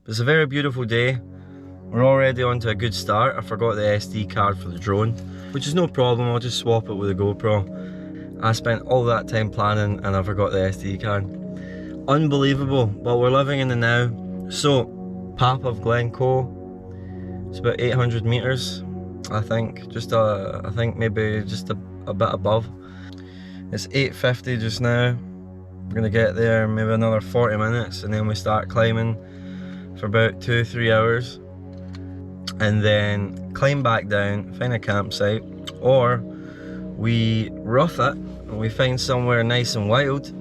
It's a very beautiful day. We're already on to a good start. I forgot the SD card for the drone, which is no problem, I'll just swap it with a GoPro. I spent all that time planning and I forgot the SD card. Unbelievable, but we're living in the now. So, Pap of Glencoe, it's about 800 meters, I think. I think maybe just a bit above. It's 8:50 just now. We're gonna get there maybe another 40 minutes and then we start climbing for about 2-3 hours. And then climb back down, find a campsite, or we rough it and we find somewhere nice and wild.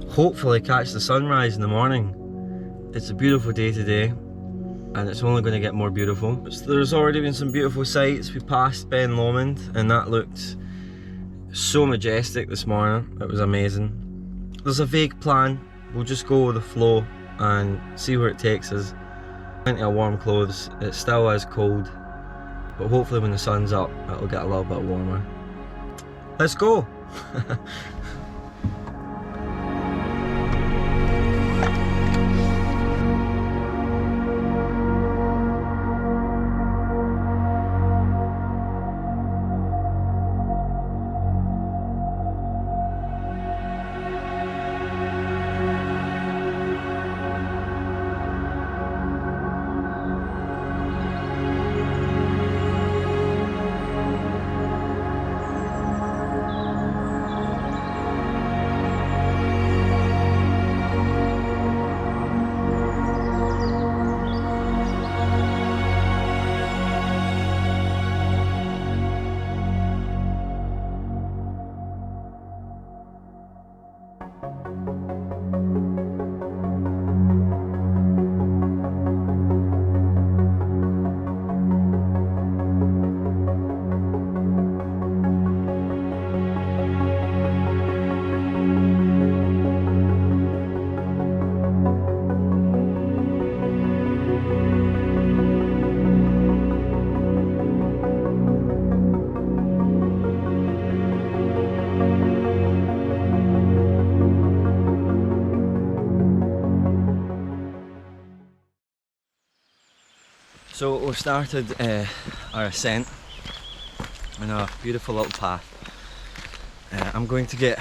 Hopefully catch the sunrise in the morning. It's a beautiful day today and it's only going to get more beautiful. So there's already been some beautiful sights. We passed Ben Lomond and that looked so majestic this morning. It was amazing. There's a vague plan. We'll just go with the flow and see where it takes us. Plenty of warm clothes. It still is cold, but hopefully when the sun's up it'll get a little bit warmer. Let's go! So we've started our ascent on a beautiful little path. I'm going to get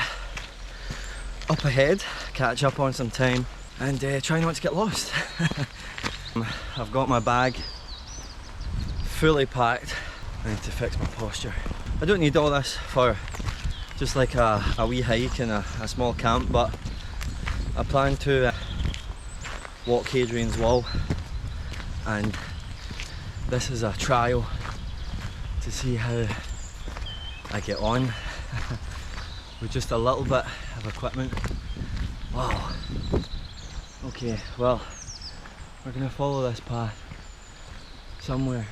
up ahead, catch up on some time and try not to get lost. I've got my bag fully packed. I need to fix my posture. I don't need all this for just like a wee hike and a small camp, but I plan to walk Hadrian's Wall, and this is a trial to see how I get on with just a little bit of equipment. Wow. Okay, well, we're gonna follow this path somewhere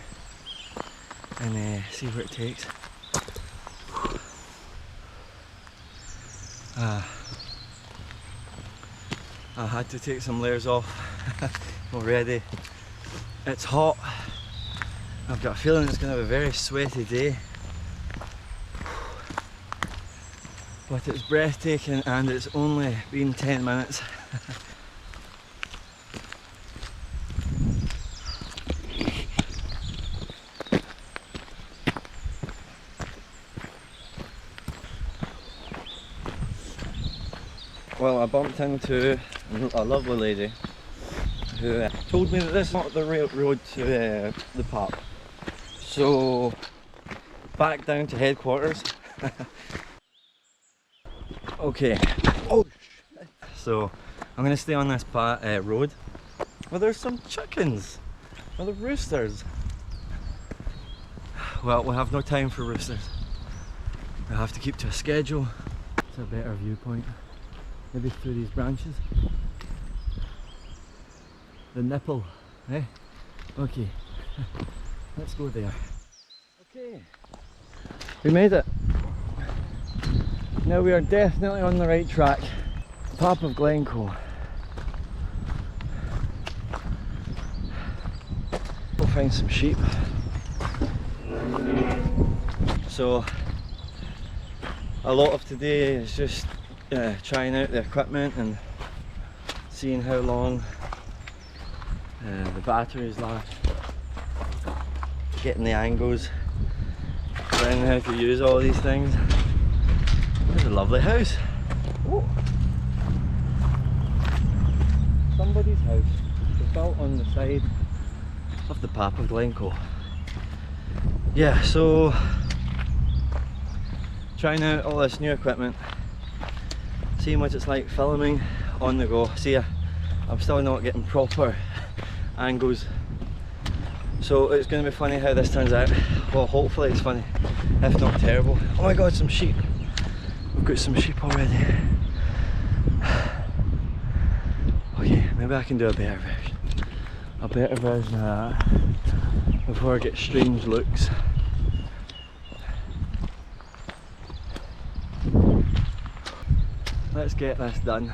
and see where it takes. I had to take some layers off already. It's hot. I've got a feeling it's going to be a very sweaty day, but it's breathtaking and it's only been 10 minutes. Well, I bumped into a lovely lady who told me that this is not the road to the pub. So, back down to headquarters. Okay. Oh shit. So, I'm going to stay on this road. Well, there's some chickens. Well, the roosters. Well, we have no time for roosters. We have to keep to a schedule. It's a better viewpoint. Maybe through these branches. The nipple, eh? Okay. Let's go there. Okay. We made it. Now we are definitely on the right track. Pap of Glencoe. We'll find some sheep. So a lot of today is just trying out the equipment and seeing how long The batteries last. Getting the angles, learning how to use all these things. It's a lovely house. Oh. Somebody's house. It's built on the side of the Pap of Glencoe. Yeah, so trying out all this new equipment, seeing what it's like filming on the go. See, I'm still not getting proper angles, so it's going to be funny how this turns out. Well, hopefully it's funny, if not terrible. Oh my god, some sheep. We've got some sheep already. Okay, maybe I can do a better version. A better version of that before I get strange looks. Let's get this done.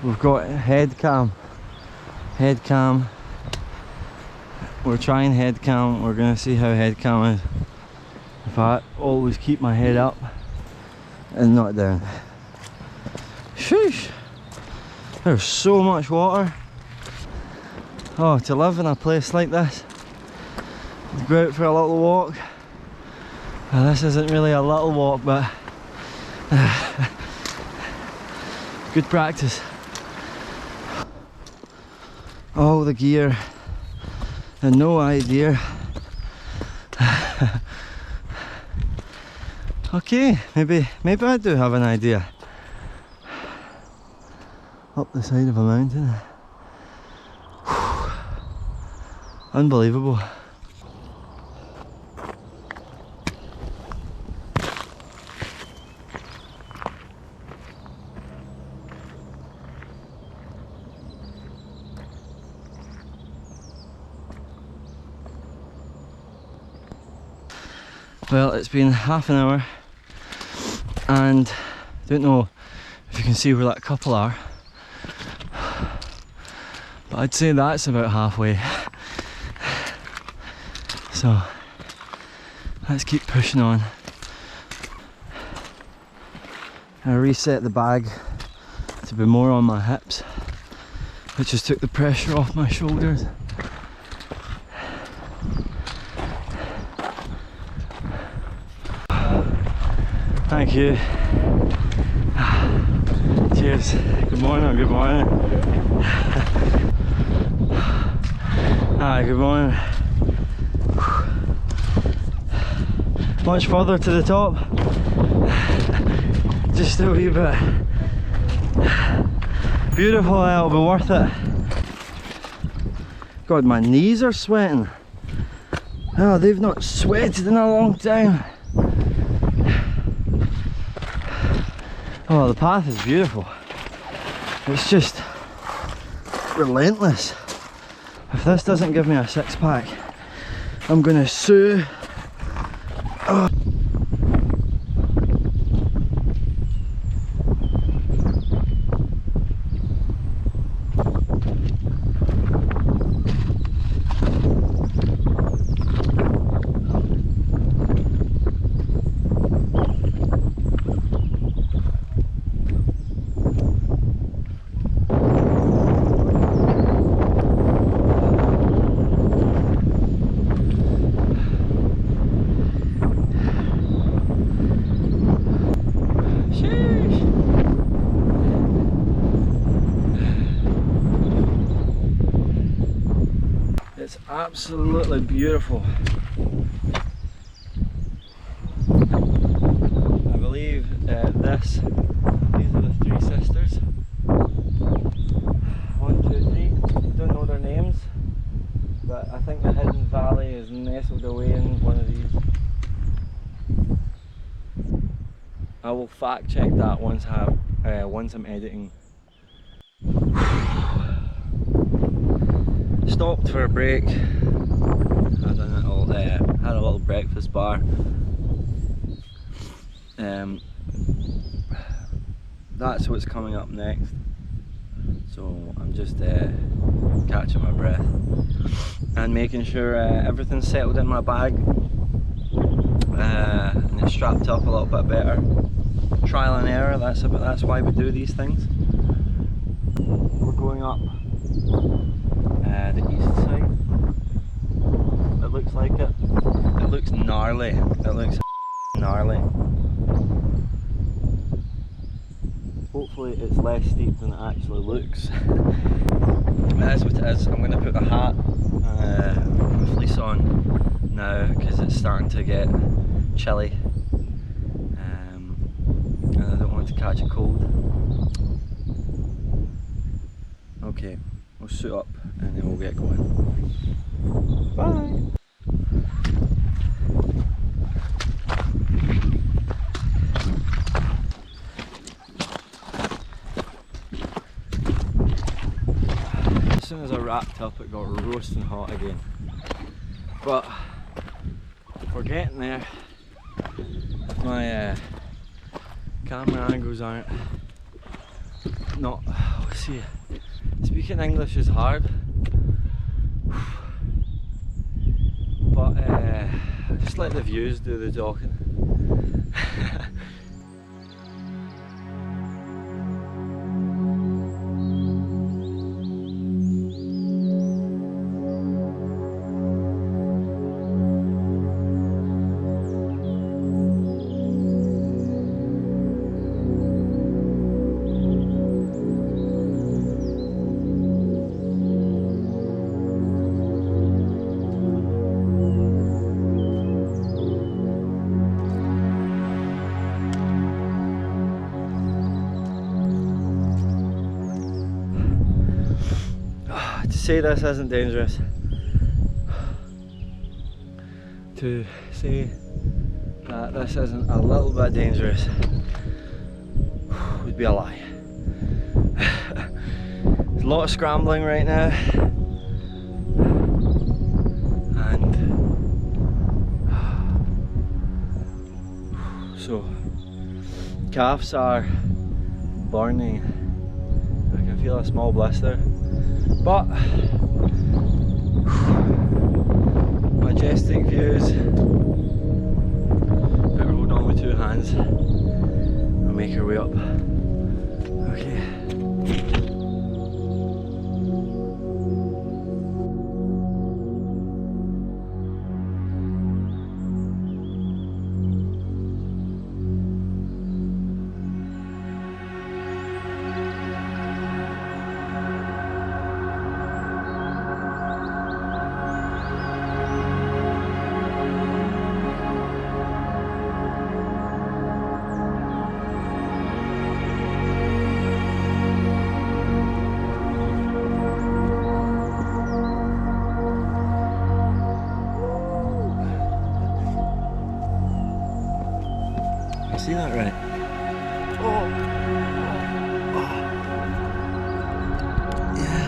We've got head cam. We're trying head cam. We're gonna see how head cam is. If I always keep my head up and not down. Sheesh! There's so much water. Oh, to live in a place like this, go out for a little walk. Well, this isn't really a little walk, but good practice. All the gear and no idea. Okay, maybe I do have an idea. Up the side of a mountain. Unbelievable. Well, it's been half an hour and I don't know if you can see where that couple are, but I'd say that's about halfway. So let's keep pushing on. I reset the bag to be more on my hips, which just took the pressure off my shoulders. Thank you. Cheers. Good morning, good morning. Hi, good morning. Much further to the top. Just a wee bit. Beautiful, it'll be worth it. God, my knees are sweating. Oh, they've not sweated in a long time. Oh, the path is beautiful. It's just relentless. If this doesn't give me a six-pack, I'm gonna sue. Oh. Absolutely beautiful. I believe these are the three sisters. 1, 2, 3. Don't know their names, but I think the hidden valley is nestled away in one of these. I will fact check that once I'm editing. Stopped for a break. Had a little breakfast bar. That's what's coming up next. So I'm just catching my breath and making sure everything's settled in my bag and it's strapped up a little bit better. Trial and error. That's why we do these things. We're going up the east side. It looks like it. It looks gnarly. It looks gnarly. Hopefully it's less steep than it actually looks. It is what it is. I'm going to put a hat and a fleece on now because it's starting to get chilly and I don't want to catch a cold. Okay, we'll suit up and then we'll get going. Bye! As soon as I wrapped up, it got roasting hot again. But we're getting there. My camera angles aren't let's see. Speaking English is hard, but just let the views do the talking. To say this isn't dangerous, to say that this isn't a little bit dangerous would be a lie. There's a lot of scrambling right now, and so calves are burning. I can feel a small blister. But majestic views. Better hold on with two hands and make our way up. Okay. See that right? Oh. Yeah.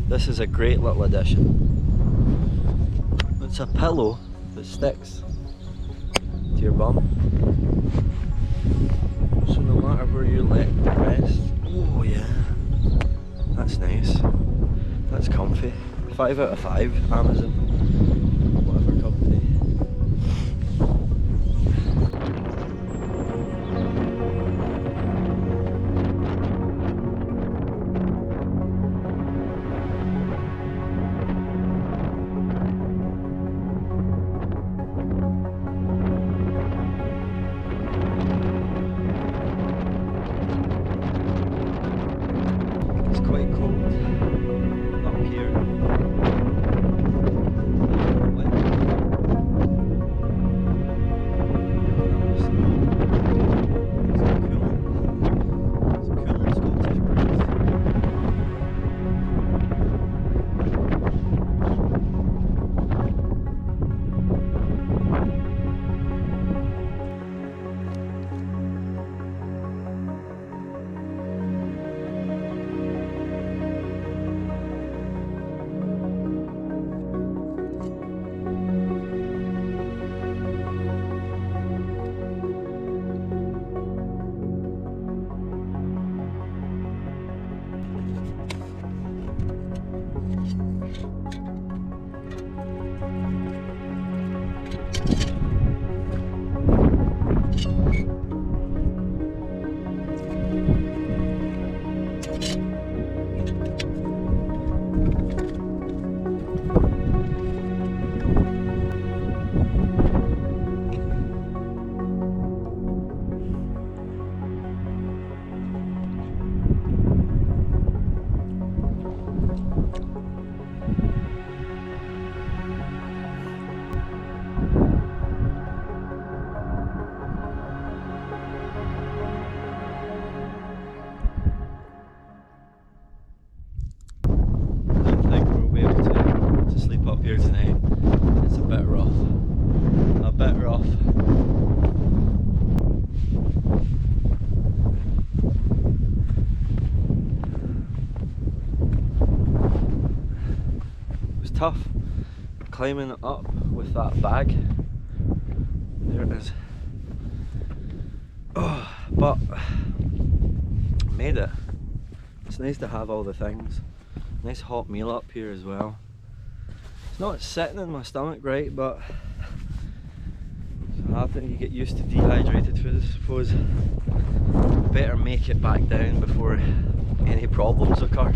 This is a great little addition. It's a pillow that sticks to your bum. So no matter where you let it rest. Oh yeah. That's nice. That's comfy. 5 out of 5, Amazon. Whatever company. Tough climbing up with that bag. There it is. Oh, but made it. It's nice to have all the things. Nice hot meal up here as well. It's not sitting in my stomach right, but it's happening. You get used to dehydrated food, I suppose. Better make it back down before any problems occur,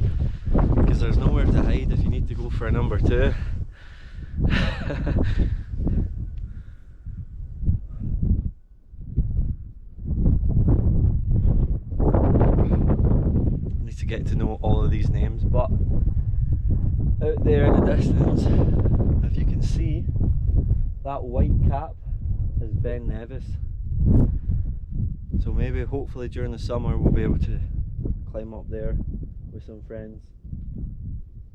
because there's nowhere to hide if you need to go for a number 2. Need to get to know all of these names, but out there in the distance, if you can see, that white cap is Ben Nevis. So maybe, hopefully during the summer, we'll be able to climb up there with some friends.